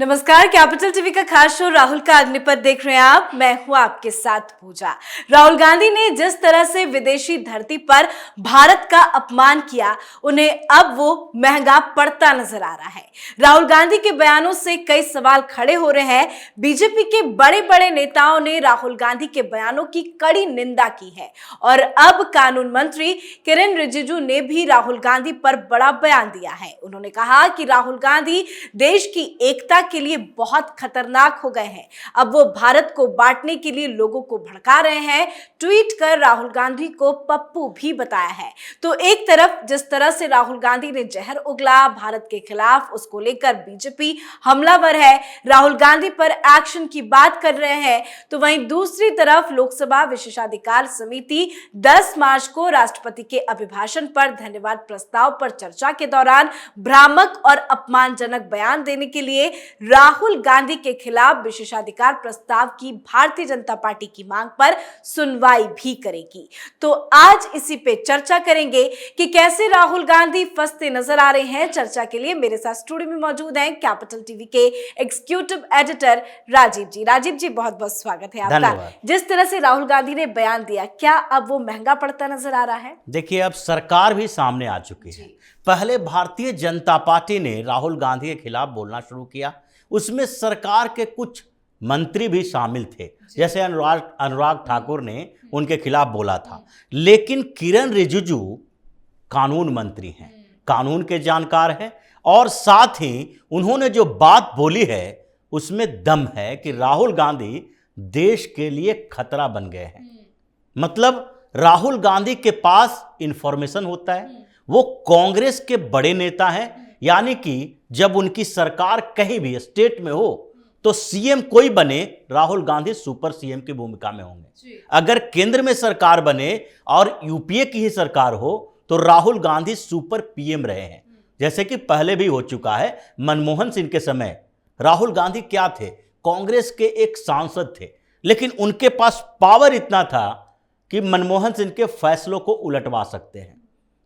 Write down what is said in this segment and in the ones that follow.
नमस्कार, capital TV का खास शो राहुल का अग्निपथ देख रहे हैं आप। मैं हूं आपके साथ पूजा। राहुल गांधी ने जिस तरह से विदेशी धरती पर भारत का अपमान किया, उन्हें अब वो महंगा पड़ता नजर आ रहा है। राहुल गांधी के बयानों से कई सवाल खड़े हो रहे हैं। बीजेपी के बड़े बड़े नेताओं ने राहुल गांधी के बयानों की कड़ी निंदा की है और अब कानून मंत्री किरेन रिजिजू ने भी राहुल गांधी पर बड़ा बयान दिया है। उन्होंने कहा कि राहुल गांधी देश की एकता के लिए बहुत खतरनाक हो गए हैं। अब वो भारत को बांटने के लिए लोगों को भड़का रहे हैं। ट्वीट कर राहुल गांधी को पप्पू भी बताया है। तो एक तरफ जिस तरह से राहुल गांधी ने जहर उगला भारत के खिलाफ, उसको लेकर बीजेपी हमलावर है, राहुल गांधी पर एक्शन की बात कर रहे हैं, तो वहीं दूसरी तरफ लोकसभा विशेषाधिकार समिति 10 मार्च को राष्ट्रपति के अभिभाषण पर धन्यवाद प्रस्ताव पर चर्चा के दौरान भ्रामक और अपमानजनक बयान देने के लिए राहुल गांधी के खिलाफ विशेषाधिकार प्रस्ताव की भारतीय जनता पार्टी की मांग पर सुनवाई भी करेगी। तो आज इसी पे चर्चा करेंगे कि कैसे राहुल गांधी फंसते नजर आ रहे हैं। चर्चा के लिए मेरे साथ स्टूडियो में मौजूद हैं कैपिटल टीवी के एग्जीक्यूटिव एडिटर राजीव जी। राजीव जी, बहुत बहुत स्वागत है आपका। जिस तरह से राहुल गांधी ने बयान दिया, क्या अब वो महंगा पड़ता नजर आ रहा है? देखिए, अब सरकार भी सामने आ चुकी है। पहले भारतीय जनता पार्टी ने राहुल गांधी के खिलाफ बोलना शुरू किया, उसमें सरकार के कुछ मंत्री भी शामिल थे, जैसे अनुराग ठाकुर ने उनके खिलाफ बोला था। लेकिन किरेन रिजिजू कानून मंत्री हैं, कानून के जानकार हैं और साथ ही उन्होंने जो बात बोली है उसमें दम है कि राहुल गांधी देश के लिए खतरा बन गए हैं। मतलब राहुल गांधी के पास इंफॉर्मेशन होता है, वो कांग्रेस के बड़े नेता हैं, यानी कि जब उनकी सरकार कहीं भी स्टेट में हो तो सीएम कोई बने, राहुल गांधी सुपर सीएम की भूमिका में होंगे। अगर केंद्र में सरकार बने और यूपीए की ही सरकार हो तो राहुल गांधी सुपर पीएम रहे हैं, जैसे कि पहले भी हो चुका है। मनमोहन सिंह के समय राहुल गांधी क्या थे? कांग्रेस के एक सांसद थे, लेकिन उनके पास पावर इतना था कि मनमोहन सिंह के फैसलों को उलटवा सकते हैं,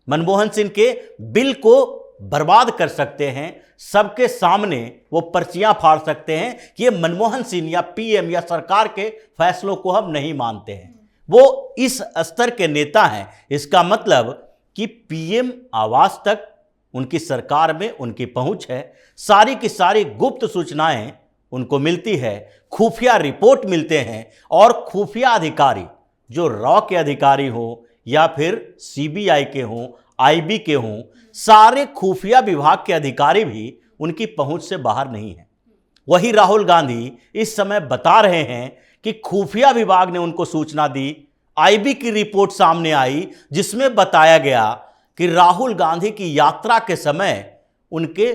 मनमोहन सिंह के बिल को बर्बाद कर सकते हैं, सबके सामने वो पर्चियां फाड़ सकते हैं कि ये मनमोहन सिंह या पीएम या सरकार के फैसलों को हम नहीं मानते हैं। वो इस स्तर के नेता हैं। इसका मतलब कि पीएम आवास तक उनकी सरकार में उनकी पहुंच है, सारी की सारी गुप्त सूचनाएं उनको मिलती है, खुफिया रिपोर्ट मिलते हैं और खुफिया अधिकारी जो रॉ के अधिकारी हो या फिर सीबीआई के हों, आईबी के हों, सारे खुफिया विभाग के अधिकारी भी उनकी पहुंच से बाहर नहीं है। वही राहुल गांधी इस समय बता रहे हैं कि खुफिया विभाग ने उनको सूचना दी, आईबी की रिपोर्ट सामने आई जिसमें बताया गया कि राहुल गांधी की यात्रा के समय उनके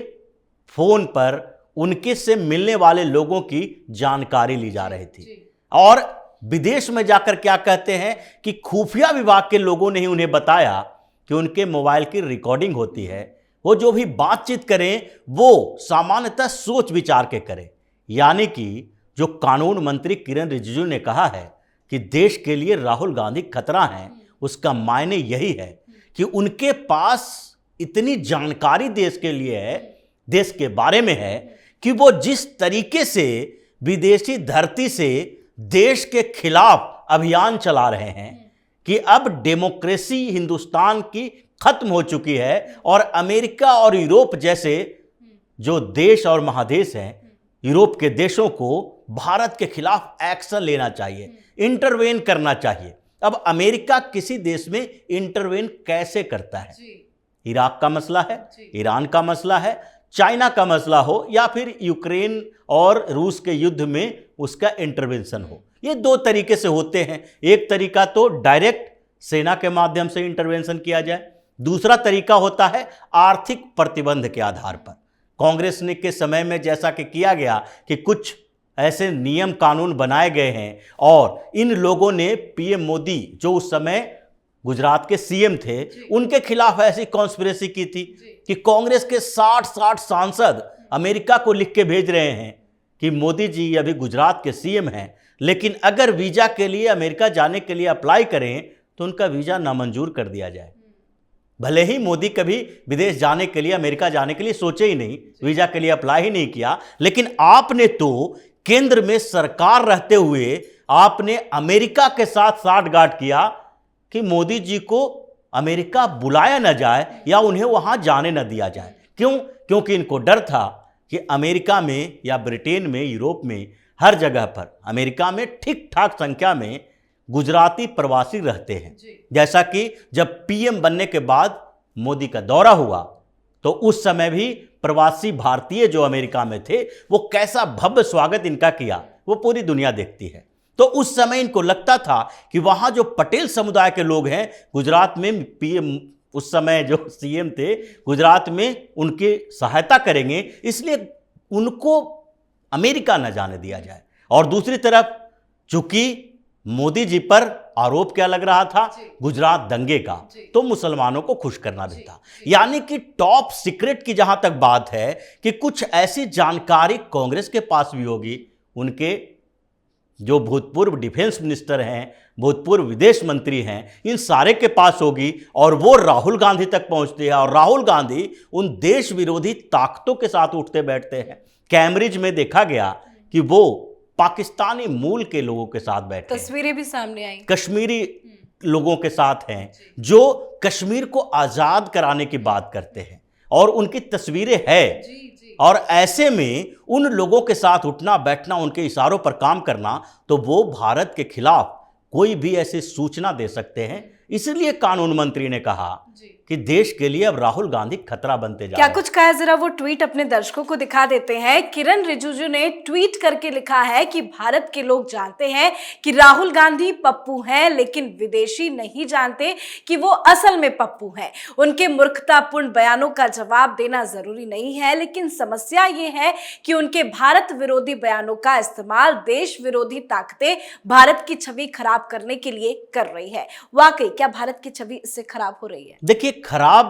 फोन पर उनके से मिलने वाले लोगों की जानकारी ली जा रही थी। और विदेश में जाकर क्या कहते हैं कि खुफिया विभाग के लोगों ने ही उन्हें बताया कि उनके मोबाइल की रिकॉर्डिंग होती है, वो जो भी बातचीत करें वो सामान्यतः सोच विचार के करें। यानी कि जो कानून मंत्री किरेन रिजिजू ने कहा है कि देश के लिए राहुल गांधी खतरा हैं, उसका मायने यही है कि उनके पास इतनी जानकारी देश के लिए है, देश के बारे में है, कि वो जिस तरीके से विदेशी धरती से देश के खिलाफ अभियान चला रहे हैं कि अब डेमोक्रेसी हिंदुस्तान की खत्म हो चुकी है और अमेरिका और यूरोप जैसे जो देश और महादेश हैं, यूरोप के देशों को भारत के खिलाफ एक्शन लेना चाहिए, इंटरवेन करना चाहिए। अब अमेरिका किसी देश में इंटरवेन कैसे करता है? इराक का मसला है, ईरान का मसला है, चाइना का मसला हो या फिर यूक्रेन और रूस के युद्ध में उसका इंटरवेंशन हो। ये दो तरीके से होते हैं। एक तरीका तो डायरेक्ट सेना के माध्यम से इंटरवेंशन किया जाए, दूसरा तरीका होता है आर्थिक प्रतिबंध के आधार पर। कांग्रेस ने के समय में जैसा कि किया गया कि कुछ ऐसे नियम कानून बनाए गए हैं और इन लोगों ने पीएम मोदी जो उस समय गुजरात के सीएम थे, उनके खिलाफ ऐसी कॉन्स्पिरेसी की थी कि कांग्रेस के 60 सांसद अमेरिका को लिख के भेज रहे हैं कि मोदी जी अभी गुजरात के सीएम हैं, लेकिन अगर वीजा के लिए अमेरिका जाने के लिए अप्लाई करें तो उनका वीजा नामंजूर कर दिया जाए। भले ही मोदी कभी विदेश जाने के लिए, अमेरिका जाने के लिए सोचे ही नहीं, वीजा के लिए अप्लाई ही नहीं किया, लेकिन आपने तो केंद्र में सरकार रहते हुए आपने अमेरिका के साथ साठगांठ किया कि मोदी जी को अमेरिका बुलाया न जाए या उन्हें वहां जाने न दिया जाए। क्यों? क्योंकि इनको डर था कि अमेरिका में या ब्रिटेन में, यूरोप में, हर जगह पर, अमेरिका में ठीक ठाक संख्या में गुजराती प्रवासी रहते हैं। जैसा कि जब पीएम बनने के बाद मोदी का दौरा हुआ तो उस समय भी प्रवासी भारतीय जो अमेरिका में थे वो कैसा भव्य स्वागत इनका किया वो पूरी दुनिया देखती है। तो उस समय इनको लगता था कि वहां जो पटेल समुदाय के लोग हैं, गुजरात में पीएम उस समय जो सीएम थे गुजरात में, उनकी सहायता करेंगे, इसलिए उनको अमेरिका न जाने दिया जाए। और दूसरी तरफ चूंकि मोदी जी पर आरोप क्या लग रहा था? गुजरात दंगे का, तो मुसलमानों को खुश करना भी था। यानी कि टॉप सीक्रेट की जहां तक बात है कि कुछ ऐसी जानकारी कांग्रेस के पास भी होगी, उनके जो भूतपूर्व डिफेंस मिनिस्टर हैं, भूतपूर्व विदेश मंत्री हैं, इन सारे के पास होगी और वो राहुल गांधी तक पहुंचती है। और राहुल गांधी उन देश विरोधी ताकतों के साथ उठते बैठते हैं। कैम्ब्रिज में देखा गया कि वो पाकिस्तानी मूल के लोगों के साथ बैठे, तस्वीरें भी सामने आई, कश्मीरी लोगों के साथ हैं जो कश्मीर को आज़ाद कराने की बात करते हैं और उनकी तस्वीरें हैं। और ऐसे में उन लोगों के साथ उठना बैठना, उनके इशारों पर काम करना, तो वो भारत के खिलाफ कोई भी ऐसी सूचना दे सकते हैं। इसलिए कानून मंत्री ने कहा कि देश के लिए अब राहुल गांधी खतरा बनते जा रहे हैं। क्या कुछ कहा, जरा वो ट्वीट अपने दर्शकों को दिखा देते हैं। किरण रिजिजू ने ट्वीट करके लिखा है कि भारत के लोग जानते हैं कि राहुल गांधी पप्पू हैं, लेकिन विदेशी नहीं जानते कि वो असल में पप्पू हैं। उनके मूर्खतापूर्ण बयानों का जवाब देना जरूरी नहीं है, लेकिन समस्या ये है कि उनके भारत विरोधी बयानों का इस्तेमाल देश विरोधी ताकतें भारत की छवि खराब करने के लिए कर रही है। वाकई क्या भारत की छवि इससे खराब हो रही है? देखिए, खराब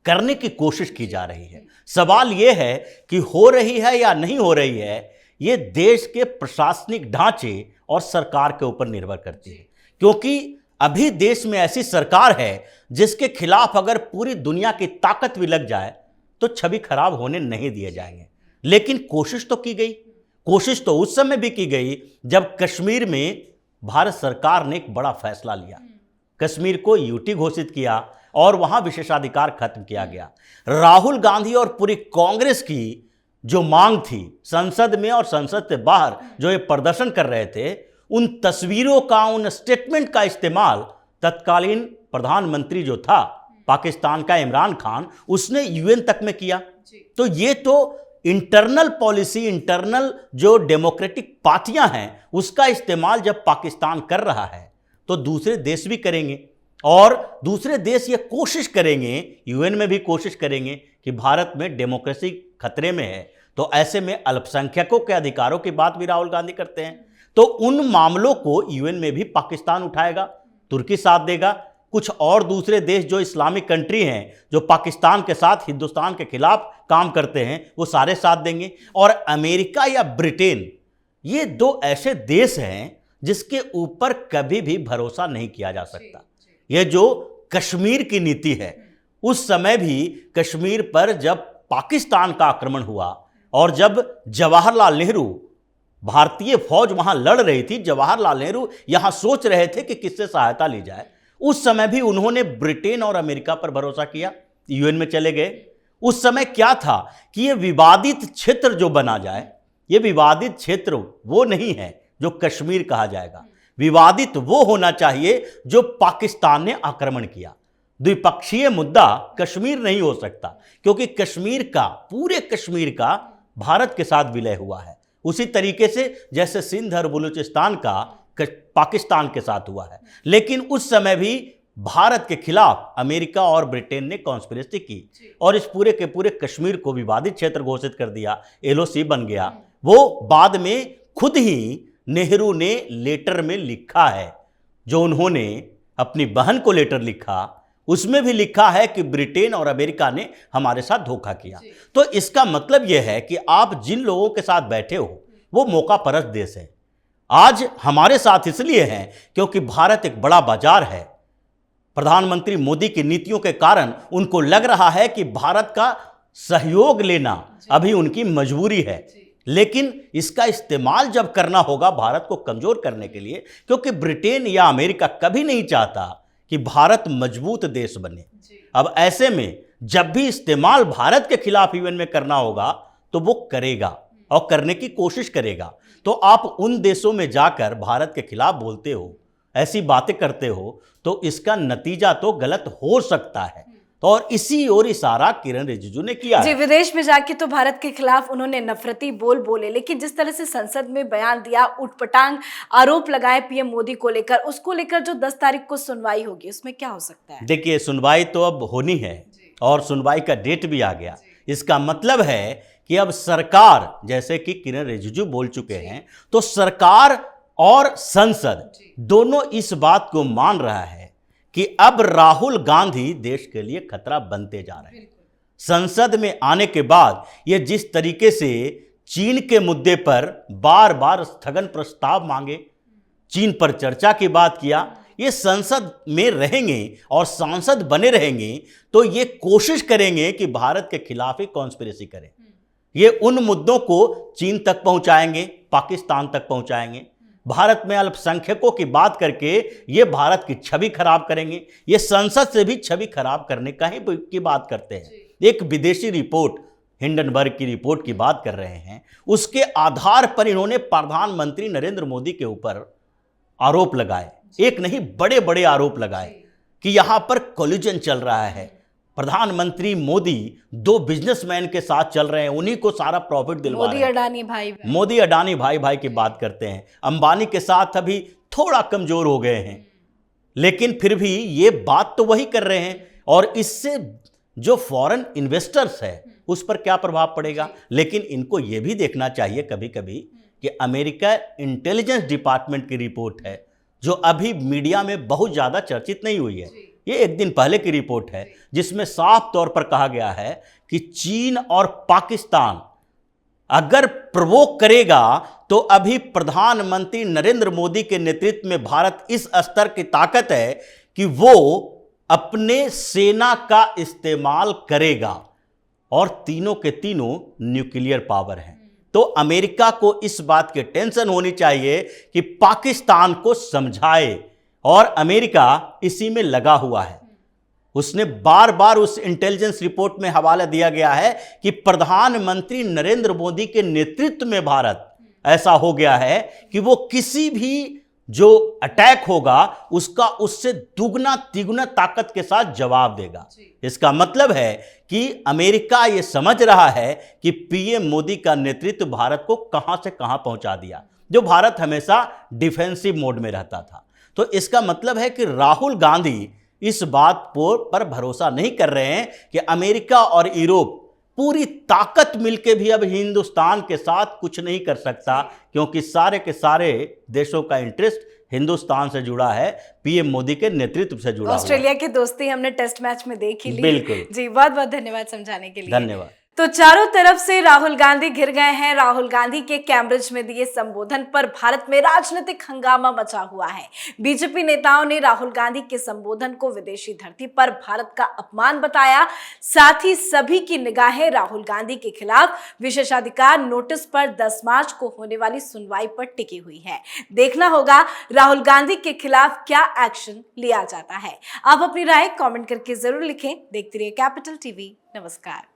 करने की कोशिश की जा रही है। सवाल यह है कि हो रही है या नहीं हो रही है, यह देश के प्रशासनिक ढांचे और सरकार के ऊपर निर्भर करती है। क्योंकि अभी देश में ऐसी सरकार है जिसके खिलाफ अगर पूरी दुनिया की ताकत भी लग जाए तो छवि खराब होने नहीं दिए जाएंगे। लेकिन कोशिश तो की गई। कोशिश तो उस समय भी की गई जब कश्मीर में भारत सरकार ने एक बड़ा फैसला लिया, कश्मीर को यूटी घोषित किया और वहां विशेषाधिकार खत्म किया गया। राहुल गांधी और पूरी कांग्रेस की जो मांग थी, संसद में और संसद से बाहर जो ये प्रदर्शन कर रहे थे, उन तस्वीरों का, उन स्टेटमेंट का इस्तेमाल तत्कालीन प्रधानमंत्री जो था पाकिस्तान का, इमरान खान, उसने यूएन तक में किया। तो ये तो इंटरनल पॉलिसी, इंटरनल जो डेमोक्रेटिक पार्टियां हैं, उसका इस्तेमाल जब पाकिस्तान कर रहा है तो दूसरे देश भी करेंगे। और दूसरे देश ये कोशिश करेंगे, यूएन में भी कोशिश करेंगे कि भारत में डेमोक्रेसी खतरे में है। तो ऐसे में अल्पसंख्यकों के अधिकारों की बात भी राहुल गांधी करते हैं। तो उन मामलों को यूएन में भी पाकिस्तान उठाएगा, तुर्की साथ देगा, कुछ और दूसरे देश जो इस्लामिक कंट्री हैं, जो पाकिस्तान के साथ हिंदुस्तान के खिलाफ काम करते हैं, वो सारे साथ देंगे। और अमेरिका या ब्रिटेन, ये दो ऐसे देश हैं जिसके ऊपर कभी भी भरोसा नहीं किया जा सकता। यह जो कश्मीर की नीति है, उस समय भी कश्मीर पर जब पाकिस्तान का आक्रमण हुआ और जब जवाहरलाल नेहरू, भारतीय फौज वहां लड़ रही थी, जवाहरलाल नेहरू यहां सोच रहे थे कि किससे सहायता ली जाए, उस समय भी उन्होंने ब्रिटेन और अमेरिका पर भरोसा किया, यूएन में चले गए। उस समय क्या था कि यह विवादित क्षेत्र जो बना जाए, यह विवादित क्षेत्र वो नहीं है जो कश्मीर कहा जाएगा। विवादित वो होना चाहिए जो पाकिस्तान ने आक्रमण किया। द्विपक्षीय मुद्दा कश्मीर नहीं हो सकता, क्योंकि कश्मीर का, पूरे कश्मीर का भारत के साथ विलय हुआ है, उसी तरीके से जैसे सिंध और बलूचिस्तान का पाकिस्तान के साथ हुआ है। लेकिन उस समय भी भारत के खिलाफ अमेरिका और ब्रिटेन ने कॉन्स्पिरेसी की और इस पूरे के पूरे कश्मीर को विवादित क्षेत्र घोषित कर दिया, एलओसी बन गया। वो बाद में खुद ही नेहरू ने लेटर में लिखा है, जो उन्होंने अपनी बहन को लेटर लिखा, उसमें भी लिखा है कि ब्रिटेन और अमेरिका ने हमारे साथ धोखा किया। तो इसका मतलब यह है कि आप जिन लोगों के साथ बैठे हो वो मौका परस्त देश है। आज हमारे साथ इसलिए हैं क्योंकि भारत एक बड़ा बाजार है, प्रधानमंत्री मोदी की नीतियों के कारण उनको लग रहा है कि भारत का सहयोग लेना अभी उनकी मजबूरी है, लेकिन इसका इस्तेमाल जब करना होगा भारत को कमजोर करने के लिए, क्योंकि ब्रिटेन या अमेरिका कभी नहीं चाहता कि भारत मजबूत देश बने। अब ऐसे में जब भी इस्तेमाल भारत के खिलाफ यूएन में करना होगा तो वो करेगा और करने की कोशिश करेगा। तो आप उन देशों में जाकर भारत के खिलाफ बोलते हो, ऐसी बातें करते हो, तो इसका नतीजा तो गलत हो सकता है। तो और इसी ओर इशारा किरण रिजिजू ने किया जी, है। विदेश में जाके तो भारत के खिलाफ उन्होंने नफरती बोल बोले, लेकिन जिस तरह से संसद में बयान दिया, उटपटांग आरोप लगाए पीएम मोदी को लेकर, उसको लेकर जो 10 तारीख को सुनवाई होगी उसमें क्या हो सकता है? देखिए, सुनवाई तो अब होनी है और सुनवाई का डेट भी आ गया। इसका मतलब है कि अब सरकार, जैसे कि किरण रिजिजू बोल चुके हैं, तो सरकार और संसद दोनों इस बात को मान रहा है कि अब राहुल गांधी देश के लिए खतरा बनते जा रहे हैं। संसद में आने के बाद ये जिस तरीके से चीन के मुद्दे पर बार बार स्थगन प्रस्ताव मांगे, चीन पर चर्चा की बात किया, ये संसद में रहेंगे और सांसद बने रहेंगे तो ये कोशिश करेंगे कि भारत के खिलाफ ही कॉन्स्पिरेसी करें। ये उन मुद्दों को चीन तक पहुंचाएंगे, पाकिस्तान तक पहुंचाएंगे, भारत में अल्पसंख्यकों की बात करके ये भारत की छवि खराब करेंगे। ये संसद से भी छवि खराब करने का ही की बात करते हैं। एक विदेशी रिपोर्ट, हिंडनबर्ग की रिपोर्ट की बात कर रहे हैं, उसके आधार पर इन्होंने प्रधानमंत्री नरेंद्र मोदी के ऊपर आरोप लगाए, एक नहीं बड़े बड़े आरोप लगाए कि यहां पर कोलिजन चल रहा है। प्रधानमंत्री मोदी 2 बिजनेसमैन के साथ चल रहे हैं, उन्हीं को सारा प्रॉफिट दिलवा रहे हैं। मोदी अडानी भाई भाई की बात करते हैं। अंबानी के साथ अभी थोड़ा कमजोर हो गए हैं, लेकिन फिर भी ये बात तो वही कर रहे हैं। और इससे जो फॉरेन इन्वेस्टर्स है उस पर क्या प्रभाव पड़ेगा। लेकिन इनको ये भी देखना चाहिए कभी कभी कि अमेरिका इंटेलिजेंस डिपार्टमेंट की रिपोर्ट है, जो अभी मीडिया में बहुत ज़्यादा चर्चित नहीं हुई है। ये एक दिन पहले की रिपोर्ट है, जिसमें साफ तौर पर कहा गया है कि चीन और पाकिस्तान अगर प्रवोक करेगा तो अभी प्रधानमंत्री नरेंद्र मोदी के नेतृत्व में भारत इस स्तर की ताकत है कि वो अपने सेना का इस्तेमाल करेगा, और तीनों के तीनों न्यूक्लियर पावर हैं। तो अमेरिका को इस बात की टेंशन होनी चाहिए कि पाकिस्तान को समझाए, और अमेरिका इसी में लगा हुआ है। उसने बार बार उस इंटेलिजेंस रिपोर्ट में हवाला दिया गया है कि प्रधानमंत्री नरेंद्र मोदी के नेतृत्व में भारत ऐसा हो गया है कि वो किसी भी जो अटैक होगा उसका उससे दुगना तिगुना ताकत के साथ जवाब देगा। इसका मतलब है कि अमेरिका ये समझ रहा है कि पीएम मोदी का नेतृत्व भारत को कहां से कहां पहुंचा दिया, जो भारत हमेशा डिफेंसिव मोड में रहता था। तो इसका मतलब है कि राहुल गांधी इस बात पर भरोसा नहीं कर रहे हैं कि अमेरिका और यूरोप पूरी ताकत मिलके भी अब हिंदुस्तान के साथ कुछ नहीं कर सकता, क्योंकि सारे के सारे देशों का इंटरेस्ट हिंदुस्तान से जुड़ा है, पीएम मोदी के नेतृत्व से जुड़ा। ऑस्ट्रेलिया की दोस्ती हमने टेस्ट मैच में देख ही ली। बिल्कुल जी, बहुत बहुत धन्यवाद समझाने के लिए। धन्यवाद। तो चारों तरफ से राहुल गांधी घिर गए हैं। राहुल गांधी के कैम्ब्रिज में दिए संबोधन पर भारत में राजनीतिक हंगामा मचा हुआ है। बीजेपी नेताओं ने राहुल गांधी के संबोधन को विदेशी धरती पर भारत का अपमान बताया। साथ ही सभी की निगाहें राहुल गांधी के खिलाफ विशेषाधिकार नोटिस पर 10 मार्च को होने वाली सुनवाई पर टिकी हुई है। देखना होगा राहुल गांधी के खिलाफ क्या एक्शन लिया जाता है। आप अपनी राय कॉमेंट करके जरूर लिखें। देखते रहिए कैपिटल टीवी। नमस्कार।